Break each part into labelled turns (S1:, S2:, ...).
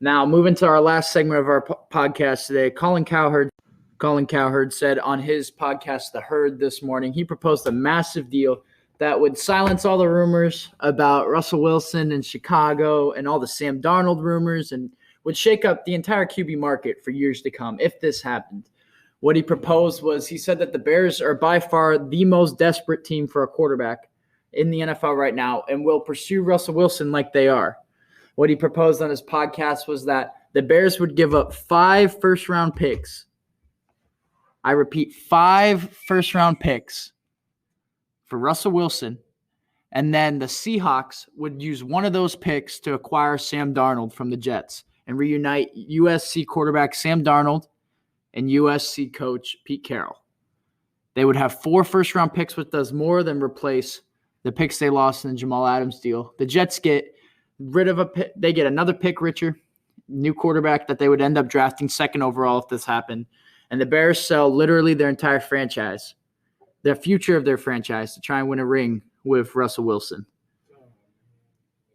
S1: Now, moving to our last segment of our podcast today, Colin Cowherd said on his podcast, The Herd, this morning, he proposed a massive deal that would silence all the rumors about Russell Wilson in Chicago and all the Sam Darnold rumors and would shake up the entire QB market for years to come if this happened. What he proposed was he said that the Bears are by far the most desperate team for a quarterback in the NFL right now and will pursue Russell Wilson like they are. What he proposed on his podcast was that the Bears would give up 5 first-round picks. I repeat, 5 first-round picks for Russell Wilson, and then the Seahawks would use one of those picks to acquire Sam Darnold from the Jets and reunite USC quarterback Sam Darnold and USC coach Pete Carroll. They would have 4 first-round picks, which does more than replace the picks they lost in the Jamal Adams deal. The Jets get rid of a pick. They get another pick richer, new quarterback that they would end up drafting second overall if this happened. And the Bears sell literally their entire franchise, the future of their franchise, to try and win a ring with Russell Wilson.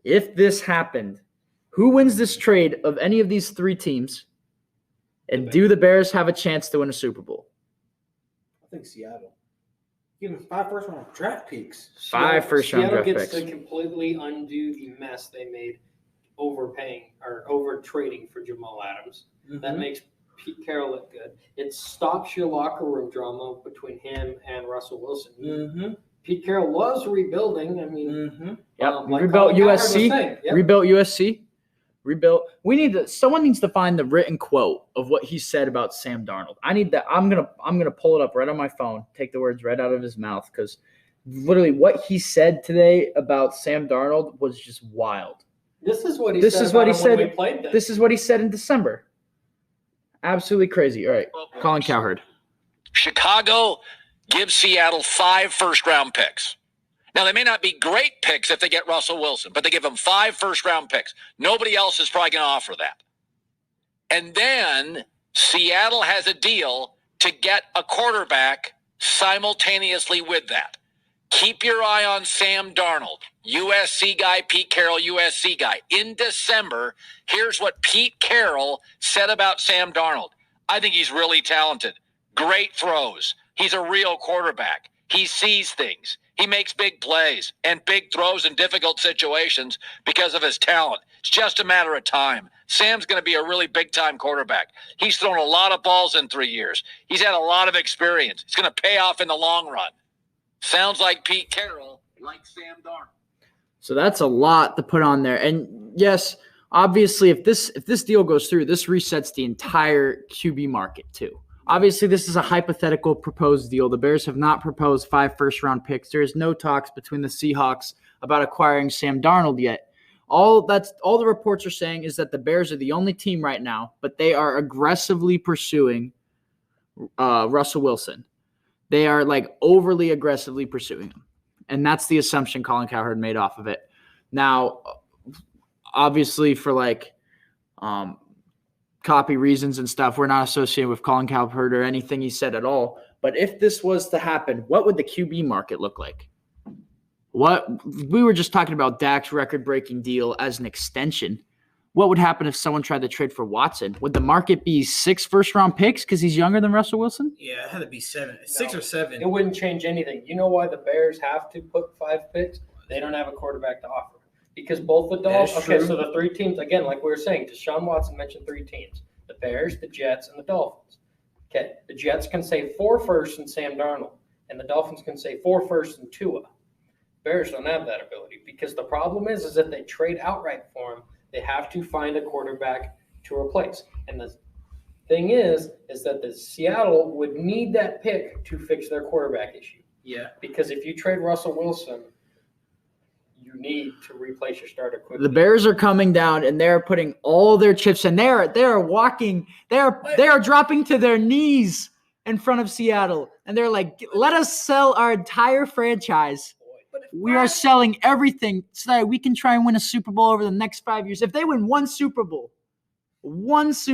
S1: If this happened, who wins this trade of any of these 3 teams? And do the Bears have a chance to win a Super Bowl?
S2: I think Seattle. Give them 5 first-round draft picks.
S1: 5 first-round draft picks.
S3: Seattle gets to completely undo the mess they made overpaying or over-trading for Jamal Adams. Mm-hmm. That makes Pete Carroll look good. It stops your locker room drama between him and Russell Wilson.
S2: Mm-hmm.
S3: Pete Carroll was rebuilding. I mean,
S1: like rebuilt USC. Yep. Rebuilt USC. Rebuilt. Someone needs to find the written quote of what he said about Sam Darnold. I need that. I'm gonna pull it up right on my phone. Take the words right out of his mouth, because literally what he said today about Sam Darnold was just wild.
S3: This is what he said.
S1: This is what he said in December. Absolutely crazy. All right, Colin Cowherd.
S4: Chicago gives Seattle 5 first-round picks. Now, they may not be great picks if they get Russell Wilson, but they give them 5 first-round picks. Nobody else is probably going to offer that. And then Seattle has a deal to get a quarterback simultaneously with that. Keep your eye on Sam Darnold, USC guy, Pete Carroll, USC guy. In December, here's what Pete Carroll said about Sam Darnold. I think he's really talented. Great throws. He's a real quarterback. He sees things. He makes big plays and big throws in difficult situations because of his talent. It's just a matter of time. Sam's going to be a really big-time quarterback. He's thrown a lot of balls in 3 years. He's had a lot of experience. It's going to pay off in the long run. Sounds like Pete Carroll, like Sam Darnold.
S1: So that's a lot to put on there. And yes, obviously, if this deal goes through, this resets the entire QB market too. Obviously, this is a hypothetical proposed deal. The Bears have not proposed 5 first-round picks. There is no talks between the Seahawks about acquiring Sam Darnold yet. All the reports are saying is that the Bears are the only team right now, but they are aggressively pursuing Russell Wilson. They are overly aggressively pursuing him. And that's the assumption Colin Cowherd made off of it. Now, obviously for copy reasons and stuff, we're not associated with Colin Cowherd or anything he said at all. But if this was to happen, what would the QB market look like? We were just talking about Dak's record-breaking deal as an extension. What would happen if someone tried to trade for Watson? Would the market be 6 first-round picks because he's younger than Russell Wilson?
S2: Yeah, it had to be 6 or 7.
S3: It wouldn't change anything. You know why the Bears have to put 5 picks? They don't have a quarterback to offer. Because both the Dolphins, so the 3 teams, again, like we were saying, Deshaun Watson mentioned 3 teams. The Bears, the Jets, and the Dolphins. Okay, the Jets can say 4 firsts in Sam Darnold, and the Dolphins can say 4 firsts in Tua. Bears don't have that ability because the problem is if they trade outright for him, they have to find a quarterback to replace. And the thing is that the Seattle would need that pick to fix their quarterback issue.
S2: Yeah.
S3: Because if you trade Russell Wilson, you need to replace your starter quickly.
S1: The Bears are coming down and they're putting all their chips in. They are walking. They are dropping to their knees in front of Seattle. And they're like, let us sell our entire franchise. We are selling everything so that we can try and win a Super Bowl over the next 5 years. If they win one Super Bowl, it's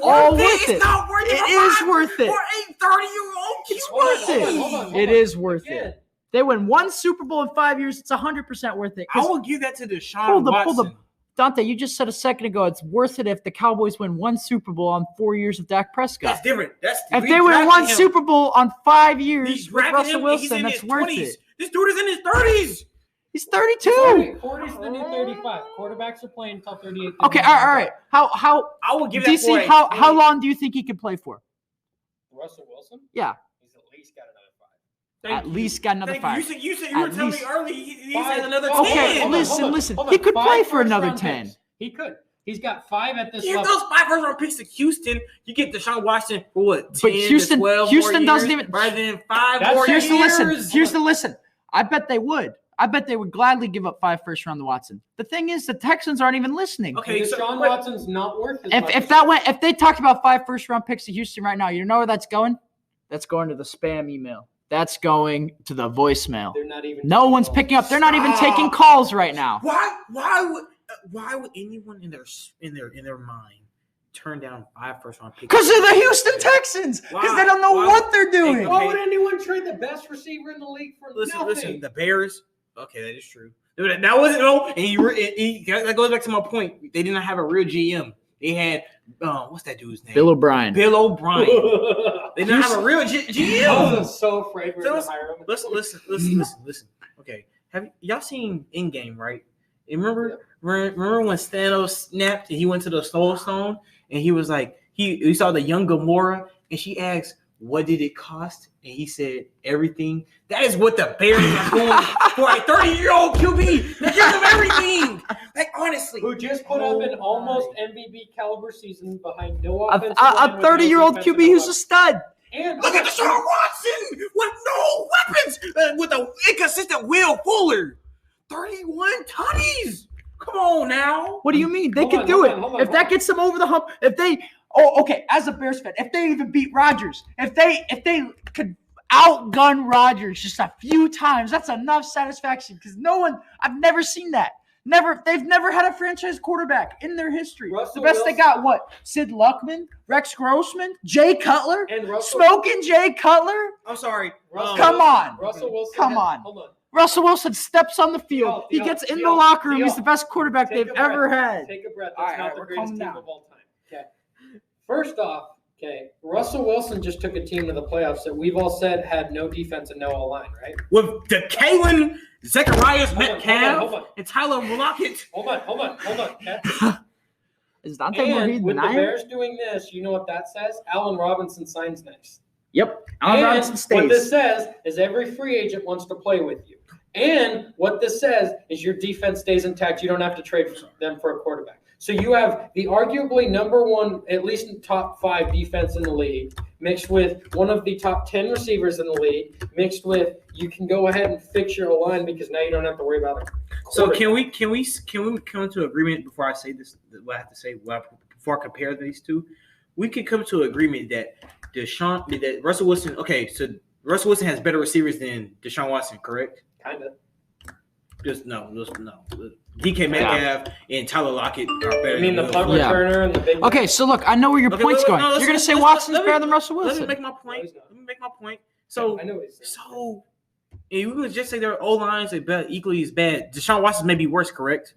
S1: all worth it.
S2: It's not worth it.
S1: It is worth it.
S2: For a 30-year-old,
S1: it's worth it.
S3: Hold on.
S1: It is worth it. They win one Super Bowl in 5 years. It's 100% worth it.
S2: I will give that to Deshaun Watson.
S1: Dante, you just said a second ago it's worth it if the Cowboys win 1 Super Bowl on 4 years of Dak Prescott.
S2: That's different.
S1: If they win 1 Super Bowl on 5 years with Russell Wilson, that's worth
S2: 20s.
S1: it.
S2: This dude is in his 30s.
S1: He's 32.
S3: 40 is the new 35. Quarterbacks are playing until 38.
S1: Okay, all right. How
S2: I will give that
S1: DC?
S2: boy.
S1: How long do you think he could play for?
S3: Russell Wilson?
S1: Yeah.
S3: He's at least got another 5.
S1: At least got another 5.
S2: You said you were
S1: At
S2: telling me
S1: least.
S2: early. He
S3: Five.
S2: said another 10.
S1: Okay,
S3: Hold on,
S1: listen.
S3: hold on.
S1: He could
S3: 5
S1: play for another
S3: first-round
S1: 10.
S3: picks. He could. He's got 5 at this
S2: Give
S3: level.
S2: those 5 first-round picks to Houston. You get Deshaun Watson for what? 10
S1: But Houston-
S2: to 12
S1: Houston
S2: more
S1: doesn't
S2: years,
S1: even-
S2: rather than 5
S3: That's
S2: more
S1: Here's
S2: years.
S1: the listen. I bet they would. I bet they would gladly give up 5 first round to Watson. The thing is, the Texans aren't even listening.
S2: Okay, so
S3: Deshaun
S2: wait.
S3: Watson's not worth as much.
S1: If they talked about 5 first round picks to Houston right now, you know where that's going? That's going to the spam email. That's going to the voicemail.
S3: They're not even.
S1: No one's picking up. They're not even taking calls right now.
S2: Why would anyone in their mind turn down 5 first-round picks?
S1: Because they're the Houston Texans. Because they don't know
S2: Why?
S1: what they're doing.
S2: Hey,
S3: Why would anyone trade the best receiver in the league for nothing?
S2: Listen. The Bears. Okay, that is true. That wasn't no. And that goes back to my point. They did not have a real GM. They had what's that dude's name?
S1: Bill O'Brien.
S2: Bill O'Brien. They didn't have a real GM.
S3: I was so afraid we were going to hire him.
S2: Listen. Okay, have y'all seen Endgame? Right? And remember when Thanos snapped and he went to the Soul Stone and he was like he saw the young Gamora and she asked, "What did it cost?" And he said, "Everything." That is what the Bears are doing for a 30-year-old QB. They give him everything. Like honestly,
S3: Who just put up an almost MVP caliber season behind no
S1: A
S3: offensive line with no
S1: 30-year-old
S3: defensive
S1: QB who's
S3: line.
S1: a stud.
S3: And
S2: look at Deshaun Watson with no weapons, with an inconsistent Will Fuller. 31 tutties. Come on now.
S1: What do you mean? They
S3: Hold
S1: can
S3: on,
S1: do
S3: hold
S1: it.
S3: on, hold on,
S1: If
S3: hold
S1: that
S3: on.
S1: gets them over the hump, as a Bears fan, if they even beat Rodgers, if they could outgun Rodgers just a few times, that's enough satisfaction because I've never seen that. They've never had a franchise quarterback in their history.
S3: Russell
S1: The best they
S3: Wilson-
S1: got, what? Sid Luckman, Rex Grossman, Jay Cutler,
S3: And Russell-
S1: smoking Jay Cutler.
S2: I'm sorry.
S3: Russell
S1: Come on.
S3: Russell Wilson.
S1: Come on.
S3: Hold on.
S1: Russell Wilson steps on the field. He
S3: Theo,
S1: gets in the
S3: Theo,
S1: locker room.
S3: Theo.
S1: He's the best quarterback
S3: Take
S1: they've
S3: a breath.
S1: ever had.
S3: Take a breath.
S1: All
S3: That's
S1: right,
S3: not
S1: we're
S3: the greatest
S1: calming
S3: team
S1: down.
S3: of all time. Okay. First off, okay, Russell Wilson just took a team to the playoffs that we've all said had no defense and no O-line, right?
S2: With the Kalen, Zacharias
S3: Hold on,
S2: Metcalf,
S3: hold on.
S2: and Tyler Lockett.
S3: Hold on. Okay.
S1: Is Dante
S3: And
S1: Morehead
S3: with the
S1: denying?
S3: Bears doing this, you know what that says? Allen Robinson signs next.
S1: Yep. Allen
S3: And
S1: Robinson
S3: what this
S1: stays.
S3: says is every free agent wants to play with you. And what this says is your defense stays intact. You don't have to trade them for a quarterback. So you have the arguably number one, at least in top 5 defense in the league, mixed with one of the top 10 receivers in the league, mixed with you can go ahead and fix your line because now you don't have to worry about it.
S2: So can we come to agreement before I say this? What I have to say before I compare these two, we can come to agreement that that Russell Wilson. Okay, so Russell Wilson has better receivers than Deshaun Watson, correct?
S3: Kind of.
S2: Just no. DK Metcalf and Tyler Lockett are better.
S3: I mean, the
S2: than
S3: punt
S2: Will.
S1: Yeah.
S3: returner and the big.
S1: Okay, so look, I know where your
S2: Okay,
S1: point's
S2: wait,
S1: going.
S2: no,
S1: You're going to
S2: let's-
S1: say
S2: let's-
S1: Watson's
S2: let me-
S1: better than Russell
S2: Let
S1: Wilson.
S2: me make my point. So,
S3: I know what he's saying.
S2: so you could just say their O lines are equally as bad. Deshaun Watson may be worse, correct?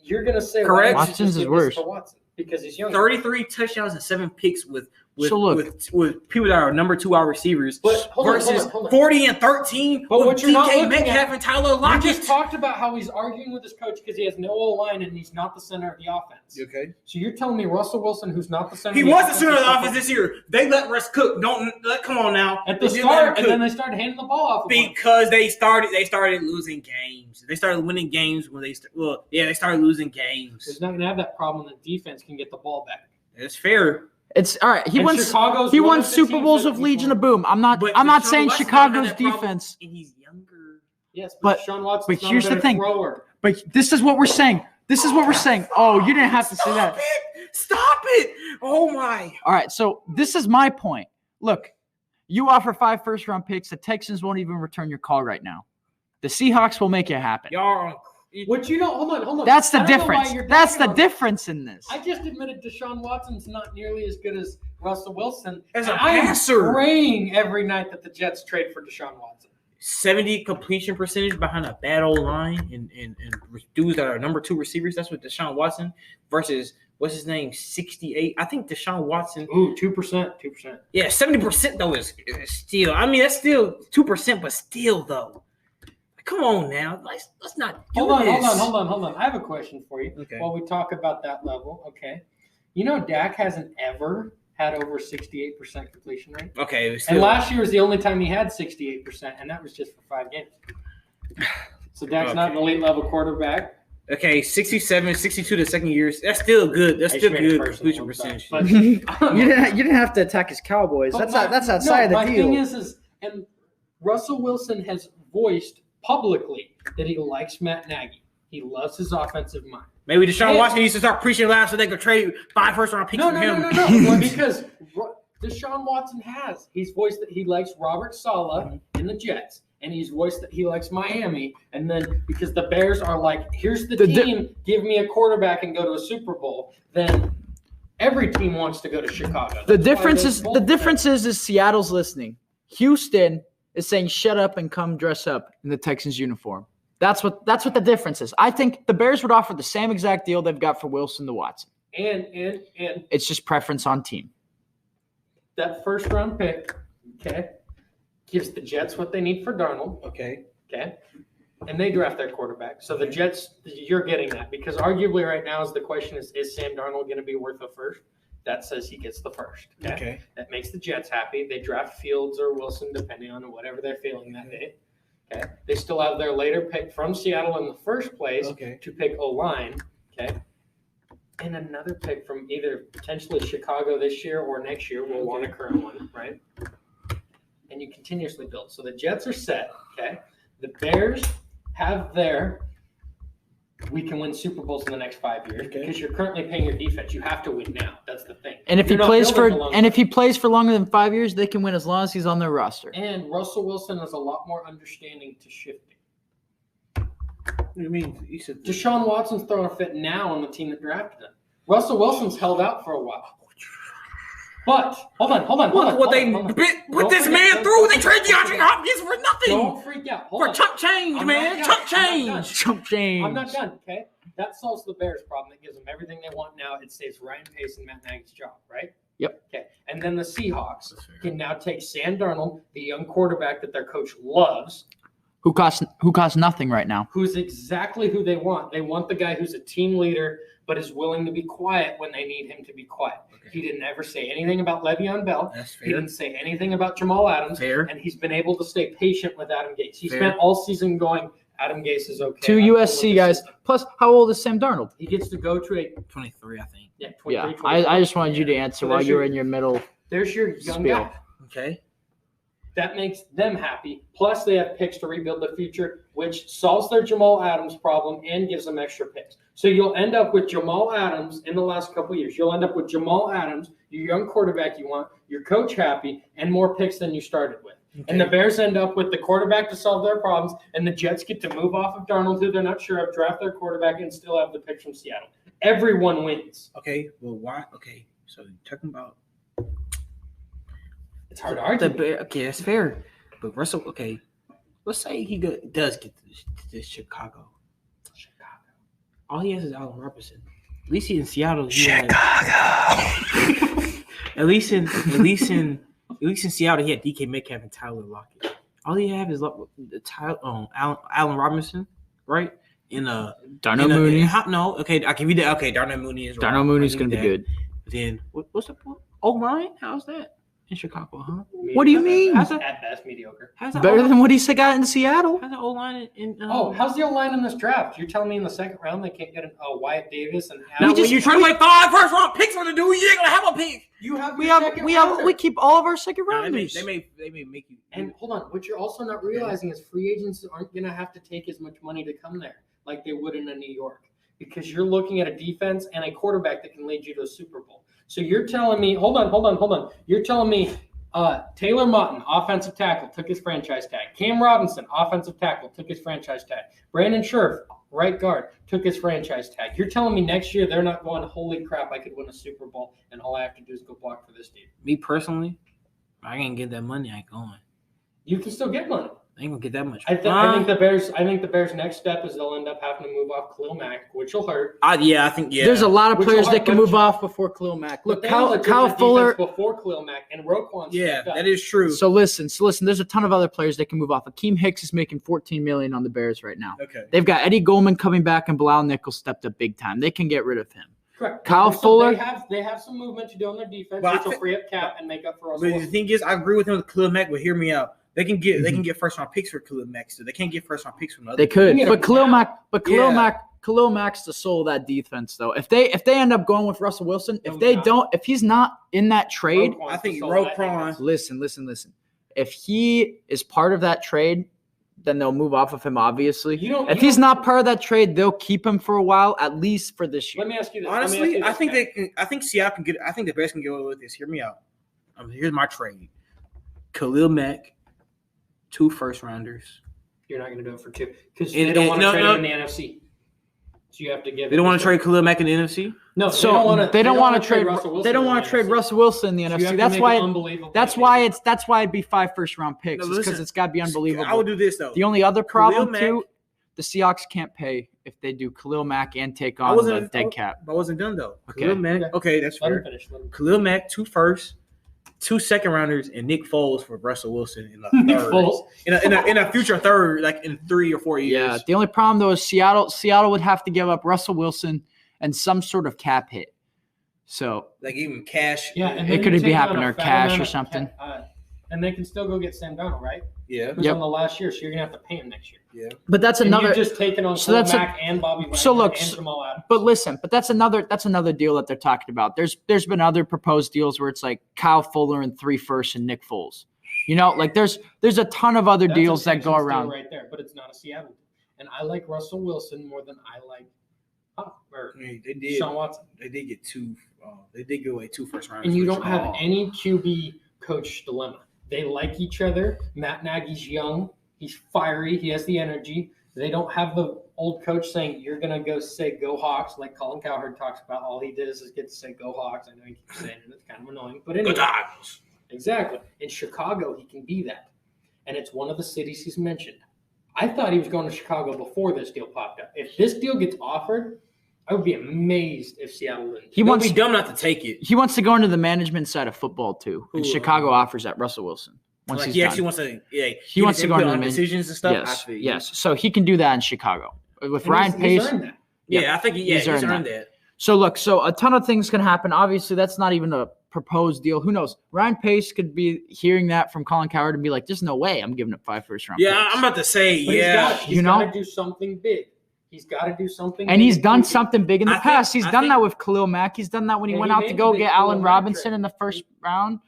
S3: You're gonna say
S2: Correct.
S3: why don't you
S1: Watson's
S3: just
S1: is
S3: give this
S1: worse.
S3: to Watson because he's younger.
S2: 33 touchdowns and 7 picks with
S1: So look-
S2: with people that are number 2 wide receivers
S3: But hold on,
S2: versus
S3: hold on.
S2: 40 and 13
S3: But
S2: with
S3: what you're not
S2: DK
S3: looking
S2: Metcalf
S3: at-
S2: and Tyler
S3: We
S2: Lockett.
S3: just talked about how he's arguing with his coach because he has no O-line and he's not the center of the offense.
S2: Okay.
S3: So you're telling me Russell Wilson, whoho's not the center
S2: He
S3: of the
S2: was the
S3: offense,
S2: center of
S3: is
S2: the offense this year. They let Russ cook. Come on now.
S3: at the
S2: They did let him
S3: start, and
S2: cook
S3: then they started handing the ball off. a bunch.
S2: because they started losing games. They started winning games when they started losing games.
S3: He's not going to have that problem. The defense can get the ball back.
S2: It's fair.
S1: It's all right. He
S3: And
S1: won
S3: Chicago's
S1: He
S3: one
S1: won
S3: of the
S1: Super
S3: teams
S1: Bowls
S3: that
S1: with
S3: can
S1: Legion
S3: score.
S1: of Boom. I'm not
S2: But
S1: saying
S2: Deshaun Watson never
S1: Chicago's
S2: had that problem,
S1: defense.
S2: and he's younger.
S3: Yes,
S1: But-
S3: but Sean Watson's
S1: but
S3: not
S1: here's
S3: a
S1: the
S3: better
S1: thing.
S3: thrower.
S1: But this is what we're saying. Oh, you didn't have to say that.
S2: Stop it! Oh my!
S1: All right, so this is my point. Look, you offer 5 first-round picks. The Texans won't even return your call right now. The Seahawks will make it happen.
S2: Y'all are on.
S3: What you don't hold on.
S1: That's the
S3: I don't know why
S1: difference.
S3: you're
S1: That's
S3: dunking
S1: the
S3: on
S1: difference in this.
S3: I just admitted Deshaun Watson's not nearly as good as Russell Wilson.
S2: As a
S3: And I am
S2: passer.
S3: praying every night that the Jets trade for Deshaun Watson.
S2: 70 completion percentage behind a bad old line and dudes that are number 2 receivers. That's what Deshaun Watson versus what's his name, 68. I think Deshaun Watson.
S3: Ooh, 2%.
S2: Yeah, 70% though is still. I mean, that's still 2%, but still though. Come on now, let's not do
S3: Hold
S2: this.
S3: on. I have a question for you.
S2: Okay.
S3: While we talk about that level, okay. You know, Dak hasn't ever had over 68% completion rate.
S2: Okay,
S3: And last year was the only time he had 68%, and that was just for 5 games. So Dak's not an elite level quarterback.
S2: Okay, 67, 62 the second year. That's still good. That's still good completion percentage.
S3: But
S1: You didn't have to attack his Cowboys. That's outside of the
S3: my
S1: deal.
S3: thing is, and Russell Wilson has voiced publicly that he likes Matt Nagy. He loves his offensive mind.
S2: Maybe Deshaun Watson needs to start preaching loud so they could trade 5 first-round picks from him.
S3: No. Because Deshaun Watson he's voiced that he likes Robert Saleh in the Jets, and he's voiced that he likes Miami. And then because the Bears are like, here's the team, give me a quarterback and go to a Super Bowl, then every team wants to go to Chicago.
S1: The difference is Seattle's listening. Houston is saying shut up and come dress up in the Texans uniform. That's what the difference is. I think the Bears would offer the same exact deal they've got for Wilson to Watson.
S3: And
S1: It's just preference on team.
S3: that first round pick, okay, gives the Jets what they need for Darnold,
S2: Okay.
S3: okay, and they draft their quarterback. So the Jets, you're getting that because arguably right now is the question is Sam Darnold going to be worth a first? That says he gets the first. Okay. That makes the Jets happy. They draft Fields or Wilson depending on whatever they're feeling that day. Okay. They still have their later pick from Seattle in the first place to pick O-line. Okay. And another pick from either potentially Chicago this year or next year. We'll want a current one, right? And you continuously build. So the Jets are set. Okay. The Bears have we can win Super Bowls in the next 5 years because you're currently paying your defense. You have to win now. That's the thing.
S1: And if he plays for longer than 5 years, they can win as long as he's on their roster.
S3: And Russell Wilson has a lot more understanding to shifting.
S2: What do you mean? You said
S3: Deshaun Watson's throwing a fit now on the team that drafted him. Russell Wilson's held out for a while. But hold on.
S2: What they put this man through? They trade DeAndre Hopkins for nothing.
S3: Don't freak out.
S2: For chump change, man. Chump change.
S3: I'm not done. Okay, that solves the Bears' problem. That gives them everything they want now. It saves Ryan Pace and Matt Nagy's job, right?
S1: Yep.
S3: Okay, and then the Seahawks can now take Sam Darnold, the young quarterback that their coach loves,
S1: who costs nothing right now.
S3: Who's exactly who they want. They want the guy who's a team leader, but is willing to be quiet when they need him to be quiet. Okay. He didn't ever say anything about Le'Veon Bell.
S2: That's fair.
S3: He didn't say anything about Jamal Adams.
S2: Fair.
S3: And he's been able to stay patient with Adam Gase. He spent all season going, Adam Gase is okay.
S1: 2 USC guys. Plus, how old is Sam Darnold?
S3: He gets to go to a
S2: 23, I think.
S3: Yeah, 23.
S1: Yeah, I just wanted you to answer while you were in your middle.
S3: There's your young
S1: spiel.
S3: guy.
S2: Okay.
S3: That makes them happy. Plus, they have picks to rebuild the future, which solves their Jamal Adams problem and gives them extra picks. So you'll end up with Jamal Adams in the last couple of years. You'll end up with Jamal Adams, your young quarterback you want, your coach happy, and more picks than you started with. Okay. And the Bears end up with the quarterback to solve their problems, and the Jets get to move off of Darnold, who they're not sure of, draft their quarterback, and still have the pick from Seattle. Everyone wins.
S2: Okay, well, why? Okay, so you're talking about
S3: it's hard to argue.
S2: Okay, that's fair. But Russell, okay, let's say he does get to Chicago. All he has is Allen Robinson. At least he's in Seattle.
S1: Chicago.
S2: At least in Seattle, he had DK Metcalf and Tyler Lockett. All he have is Allen Robinson, right?
S1: Darnell Mooney.
S2: I'll give you that. Okay, Darnell Mooney is right.
S1: Darnell Mooney's going to be good.
S2: Then what's the O-line? How's that in Chicago, huh?
S1: What do you mean?
S3: At best, mediocre.
S1: Better than what he got in Seattle.
S2: How's the O-line in
S3: how's the O-line in this draft? You're telling me in the second round they can't get Wyatt Davis and
S2: when you trade like 5 first-round picks on the dude, you ain't gonna have a pick.
S1: We keep all of our second rounders.
S2: They may make you.
S3: And hold on, what you're also not realizing is free agents aren't gonna have to take as much money to come there like they would in a New York, because you're looking at a defense and a quarterback that can lead you to a Super Bowl. So you're telling me, hold on. You're telling me Taylor Mutton, offensive tackle, took his franchise tag. Cam Robinson, offensive tackle, took his franchise tag. Brandon Scherf, right guard, took his franchise tag. You're telling me next year they're not going, holy crap, I could win a Super Bowl, and all I have to do is go block for this dude.
S2: Me personally, I can't get that money, I ain't going.
S3: You can still get money.
S2: They ain't gonna get that much.
S3: I think the Bears' next step is they'll end up having to move off Khalil Mack, which will hurt.
S2: I think
S1: There's a lot of players that can move off before Khalil Mack. Look, Kyle Fuller
S3: before Khalil Mack and Roquan.
S2: Yeah, that is true.
S1: So listen. There's a ton of other players that can move off. Akeem Hicks is making $14 million on the Bears right now.
S2: Okay.
S1: They've got Eddie Goldman coming back, and Bilal Nichols stepped up big time. They can get rid of him.
S3: Correct.
S1: Kyle Fuller.
S3: They have some movement to do on their defense,
S2: But
S3: which will free up cap and make up for us.
S2: But the thing is, I agree with him with Khalil Mack, but hear me out. They can get first round picks for Khalil Mack. So they can't get first round picks from other.
S1: They could,
S3: You
S1: but
S3: can
S1: Khalil Mack's the soul of that defense, though. If they end up going with Russell Wilson, if he's not in that trade,
S3: Roquan's
S2: I think
S3: the soul of that
S2: Roquan.
S1: listen. If he is part of that trade, then they'll move off of him. Obviously, if he's not part of that trade, they'll keep him for a while, at least for this year.
S3: Let me ask you this.
S2: Honestly, I think they can. I think Seattle can get. I think the Bears can get away with this. Hear me out. Here's my trade: Khalil Mack, 2 first rounders.
S3: You're not going to do it for 2 because they don't want to trade him in the NFC. So you have to give.
S2: They don't want to trade Khalil Mack in the NFC.
S3: No,
S1: so they don't want to trade
S3: Russell Wilson.
S1: They don't want to trade Russell Wilson in the NFC. That's why it'd be 5 first-round picks. Because it's got to be unbelievable.
S2: I would do this though.
S1: The only other problem too, the Seahawks can't pay if they do Khalil Mack and take on the dead cap.
S2: I wasn't done though.
S1: Okay.
S2: Khalil Mack. Okay, that's fair. Khalil Mack, 2 firsts, 2 second rounders, and Nick Foles for Russell Wilson in the third. in a future third, like in 3 or 4 years.
S1: Yeah. The only problem though is Seattle would have to give up Russell Wilson and some sort of cap hit. So
S2: like even cash.
S3: Yeah, and
S1: it could be happening or cash or something.
S3: And they can still go get Sam Darnold, right?
S2: Yeah.
S3: Who's on the last year, so you're gonna have to pay him next year.
S2: Yeah.
S1: But that's
S3: and
S1: another.
S3: You've just taken on Mack and Bobby Wagner and Jamal Adams.
S1: But listen, that's another deal that they're talking about. There's been other proposed deals where it's like Kyle Fuller and 3 firsts and Nick Foles. Like there's a ton of other deals that go around
S3: right there, but it's not a Seattle. And I like Russell Wilson more than I like Sean Watson.
S2: They did get 2. They did give away 2 first rounders.
S3: And you don't have any QB coach dilemma. They like each other. Matt Nagy's young. He's fiery. He has the energy. They don't have the old coach saying, you're going to go say go Hawks, like Colin Cowherd talks about. All he did is get to say go Hawks. I know he keeps saying it. It's kind of annoying. But anyway. Exactly. In Chicago, he can be that. And it's one of the cities he's mentioned. I thought he was going to Chicago before this deal popped up. If this deal gets offered, I would be amazed if Seattle didn't.
S2: He wants to be dumb not to take it.
S1: He wants to go into the management side of football too. And Chicago offers that Russell Wilson. Once he's
S2: actually wants to. Yeah,
S1: he wants to go into the
S2: decisions and stuff.
S1: Yes. So he can do that in Chicago with Ryan Pace.
S2: He's earned that. Yeah, I think he's earned that.
S1: So look, a ton of things can happen. Obviously, that's not even a proposed deal. Who knows? Ryan Pace could be hearing that from Colin Cowherd and be like, "There's no way I'm giving up 5 first-round picks."
S2: I'm about to say,
S3: but he's got to do something big. He's got to do something.
S1: And he's done something big in the past. He's done that with Khalil Mack. He's done that when he went out to go get Allen Robinson in the first round,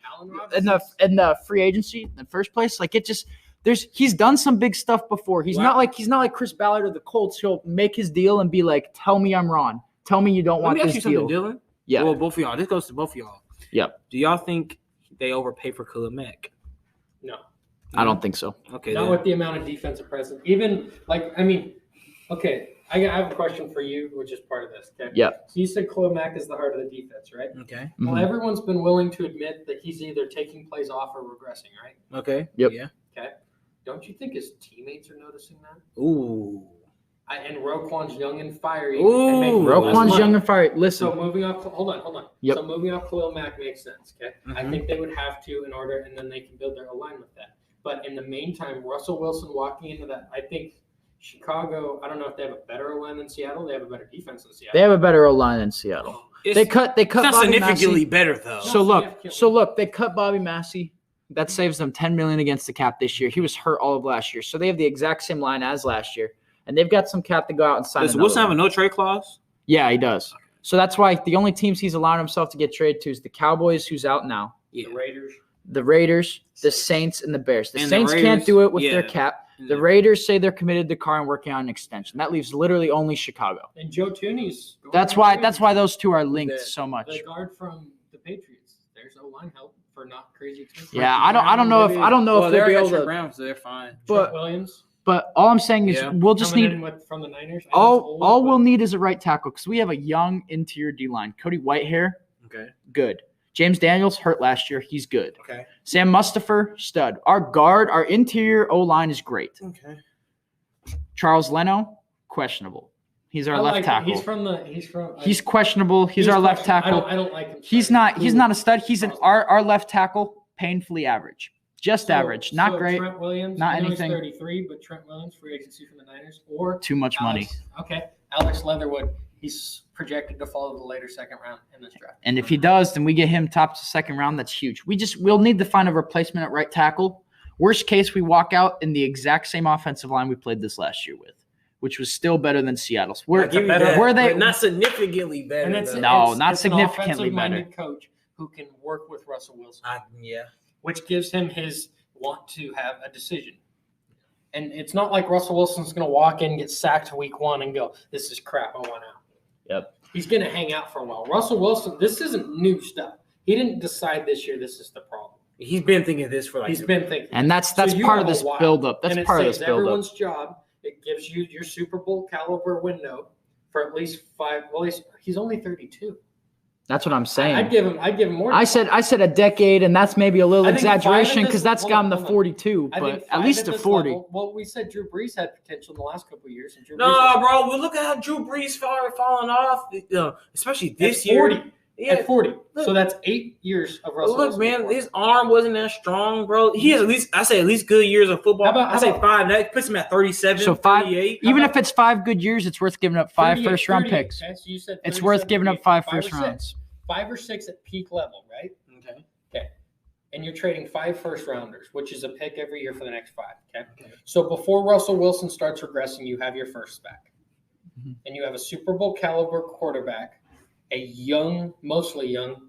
S1: in the free agency in the first place. Like he's done some big stuff before. He's not like Chris Ballard or the Colts. He'll make his deal and be like, "Tell me I'm wrong. Tell me you don't want this deal."
S2: Dylan?
S1: Yeah.
S2: Well, both of y'all. This goes to both of y'all.
S1: Yep.
S2: Do y'all think they overpay for Khalil Mack?
S3: No.
S1: I don't think so.
S2: Okay.
S3: Not with the amount of defensive presence. Even okay. I have a question for you, which is part of this. Okay.
S1: Yeah.
S3: So you said Khalil Mack is the heart of the defense, right?
S2: Okay.
S3: Well, everyone's been willing to admit that he's either taking plays off or regressing, right?
S2: Okay.
S1: Yep.
S2: Yeah.
S3: Okay. Don't you think his teammates are noticing that?
S2: Ooh.
S3: And Roquan's young and fiery.
S2: Ooh.
S1: Roquan's young and fiery. Listen.
S3: So moving off, hold on.
S1: Yep.
S3: So moving off Khalil Mack makes sense. Okay.
S2: Mm-hmm.
S3: I think they would have to in order, and then they can build their O-line with that. But in the meantime, Russell Wilson walking into that, I think Chicago. I don't know if they have a better O-line than Seattle. They have a better defense than Seattle.
S1: They have a better O-line than Seattle. They cut.
S2: It's not
S1: Bobby
S2: significantly
S1: Massey.
S2: better though.
S1: So look, they cut Bobby Massey. That saves them $10 million against the cap this year. He was hurt all of last year, so they have the exact same line as last year, and they've got some cap to go out and sign.
S2: Does Wilson have a no trade clause?
S1: Yeah, he does. So that's why the only teams he's allowed himself to get traded to is the Cowboys, who's out now.
S3: Yeah.
S1: The Raiders, the Saints, and the Bears. The Saints can't do it with their cap. The Raiders say they're committed to Carr and working on an extension. That leaves literally only Chicago.
S3: And Joe Tooney's.
S1: That's why those two are linked so much.
S3: The guard from the Patriots. There's O-line help for not crazy expensive.
S1: Yeah, I don't know if they'll be able to.
S2: Browns, so they're fine.
S3: But Williams.
S1: But all I'm saying is we'll just need
S3: from the Niners.
S1: All we'll need is a right tackle because we have a young interior D line. Cody Whitehair,
S2: okay,
S1: good. James Daniels hurt last year. He's good.
S2: Okay.
S1: Sam Mustipher, stud. Our interior O-line is great.
S2: Okay.
S1: Charles Leno, questionable. He's our left tackle. He's questionable. He's our left tackle.
S3: I don't like him.
S1: He's not a stud. He's our left tackle, painfully average. Just average. Not great.
S3: Trent Williams,
S1: not
S3: I know
S1: anything.
S3: He's 33, but Trent Williams, free agency from the Niners, or
S1: Too much money.
S3: Alex Leatherwood, he's projected to fall to the later second round in this draft.
S1: And if he does, then we get him top to second round. That's huge. We'll need to find a replacement at right tackle. Worst case, we walk out in the exact same offensive line we played this last year with, which was still better than Seattle's.
S2: Were they not significantly better?
S3: And it's
S1: not significantly
S3: an
S1: better.
S3: offensive-minded coach who can work with Russell Wilson.
S2: Yeah.
S3: Which gives him his want to have a decision. And it's not like Russell Wilson's going to walk in, get sacked week 1, and go, this is crap, I want out.
S1: Yep.
S3: He's going to hang out for a while. Russell Wilson, this isn't new stuff. He didn't decide this year this is the problem.
S2: He's been thinking this for
S3: He's been thinking.
S1: And that's part of this buildup. That's part of this buildup.
S3: Everyone's job. It gives you your Super Bowl caliber window for at least 5. Well, he's only 32.
S1: That's what I'm saying.
S3: I'd give him more.
S1: I said a decade, and that's maybe a little exaggeration because that's got him to 42, but at least to 40.
S3: Well, we said Drew Brees had potential in the last couple of years. And
S2: bro. Well, look at how Drew Brees falling off, especially this year.
S3: 40. Yeah, at 40. Look, so that's 8 years of Russell Wilson.
S2: Look, man, his arm wasn't that strong, bro. He has at least good years of football. I say 5. That puts him at 37,
S1: so 5,
S2: 38.
S1: Even if it's 5 good years, it's worth giving up 5 first-round picks.
S3: Okay, so you said
S1: it's worth giving up 5 first rounds.
S3: 5 or 6 at peak level, right? Okay. And you're trading 5 first-rounders, which is a pick every year for the next 5, okay? So before Russell Wilson starts regressing, you have your first back. Mm-hmm. And you have a Super Bowl caliber quarterback, a mostly young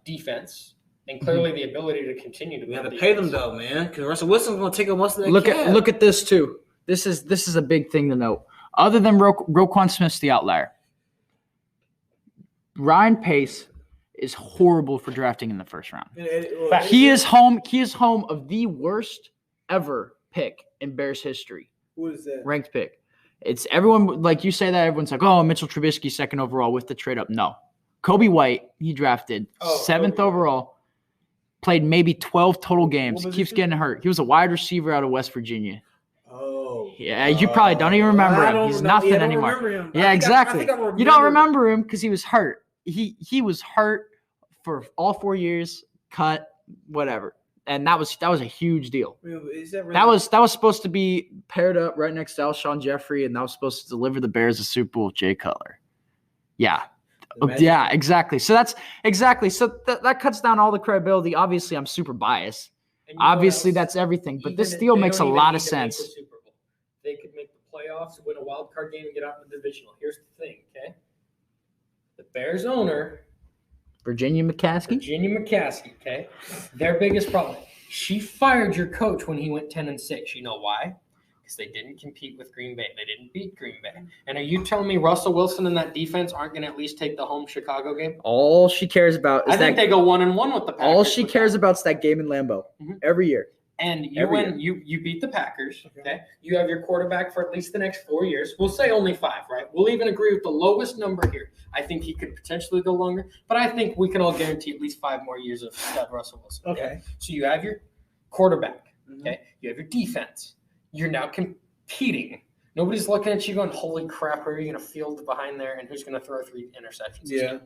S3: defense, and clearly the ability to continue to
S2: We have to pay them, though, man, because Russell Wilson's going to take up most of that
S1: Look at this, too. This is a big thing to note. Other than Roquan Smith's the outlier. Ryan Pace is horrible for drafting in the first round. He is home of the worst ever pick in Bears history.
S2: What is that?
S1: Ranked pick. It's everyone, like you say that, everyone's like, oh, Mitchell Trubisky second overall with the trade up. No. Kobe White, he drafted 7th overall, played maybe 12 total games, keeps getting hurt. He was a wide receiver out of West Virginia. Yeah, you probably don't even remember him. He's nothing anymore. Yeah, exactly. You don't remember him because he was hurt. He was hurt for all 4 years, cut, whatever. And that was a huge deal.
S2: Is that, really?
S1: that was supposed to be paired up right next to Alshon Jeffrey, and that was supposed to deliver the Bears a Super Bowl with Jay Cutler. Yeah. Yeah, exactly. So that's exactly. So that cuts down all the credibility. Obviously, I'm super biased. Obviously, that's everything. But this deal makes a lot of sense.
S3: They could make the playoffs, win a wild card game, and get out in the divisional. Here's the thing, okay? The Bears owner,
S1: Virginia McCaskey, okay? Their biggest problem. She fired your coach when he went 10-6. You know why? Because they didn't compete with Green Bay. They didn't beat Green Bay. And are you telling me Russell Wilson and that defense aren't going to at least take the home Chicago game? All she cares about is
S3: I think they go 1-1 with the Packers.
S1: All she cares about is that game in Lambeau every year.
S3: And you beat the Packers, okay? You have your quarterback for at least the next 4 years. We'll say only 5, right? We'll even agree with the lowest number here. I think he could potentially go longer, but I think we can all guarantee at least 5 more years of stud Russell Wilson.
S2: Okay.
S3: So you have your quarterback, okay? You have your defense. You're now competing. Nobody's looking at you going, holy crap, who are you going to field behind there, and who's going to throw 3 interceptions?
S2: Yeah.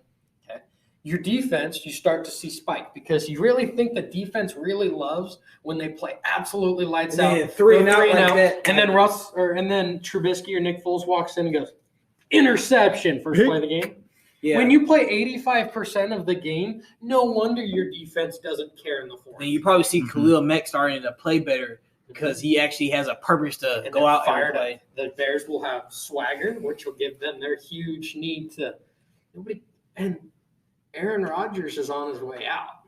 S3: Okay. Your defense, you start to see spike because you really think the defense really loves when they play absolutely lights out.
S2: 3 and out like that.
S3: And then and then Trubisky or Nick Foles walks in and goes, interception, first play of the game. Yeah. When you play 85% of the game, no wonder your defense doesn't care in the fourth.
S2: And you probably see Khalil Mack starting to play better because he actually has a purpose to go out and play.
S3: The Bears will have swagger, which will give them their huge need to and Aaron Rodgers is on his way out.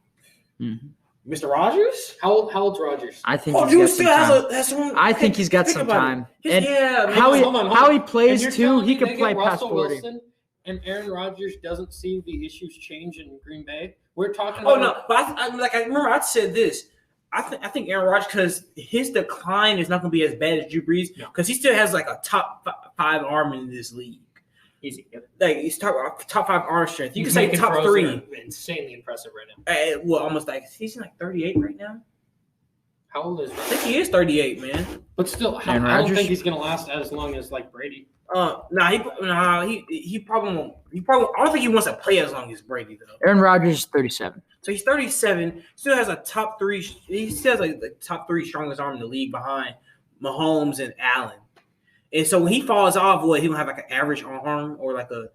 S2: Mr. Rodgers?
S3: How old's Rodgers?
S1: I think he's got some time. I think he's got some time. And how he plays too, he can play past 40.
S3: Wilson and Aaron Rodgers doesn't see the issues change in Green Bay. We're talking
S2: about. Oh no, but I remember I said this. I think Aaron Rodgers, because his decline is not going to be as bad as Drew Brees because he still has like a top 5 arm in this league.
S3: Easy. Yep.
S2: Like he's top 5 arm strength. You
S3: He's
S2: can say
S3: making
S2: top
S3: throws
S2: 3.
S3: that are insanely impressive right now.
S2: Well, almost like he's like 38 right now.
S3: How old is
S2: I think he is 38, man.
S3: But still, I don't think he's gonna last as long as like Brady.
S2: He probably won't. I don't think he wants to play as long as Brady though.
S1: Aaron Rodgers is 37.
S2: So he's 37. Still has a top 3. He still has like the top 3 strongest arm in the league behind Mahomes and Allen. And so when he falls off, he gonna have like an average arm or like a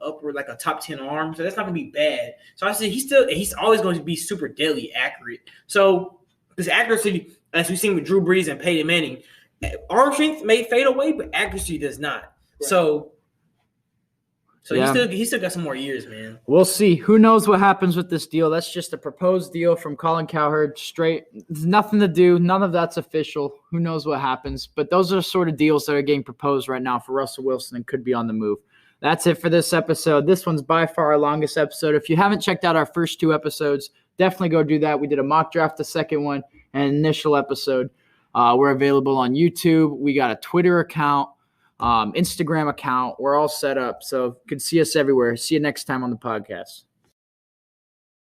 S2: upward like a top 10 arm. So that's not gonna be bad. So I said he's always going to be super deadly accurate. So this accuracy, as we've seen with Drew Brees and Peyton Manning, arm strength may fade away, but accuracy does not. Right. So yeah. he still got some more years, man.
S1: We'll see. Who knows what happens with this deal? That's just a proposed deal from Colin Cowherd. Straight, there's nothing to do. None of that's official. Who knows what happens? But those are the sort of deals that are getting proposed right now for Russell Wilson and could be on the move. That's it for this episode. This one's by far our longest episode. If you haven't checked out our first 2 episodes, definitely go do that. We did a mock draft, the second one, and an initial episode. We're available on YouTube. We got a Twitter account, Instagram account. We're all set up, so you can see us everywhere. See you next time on the podcast.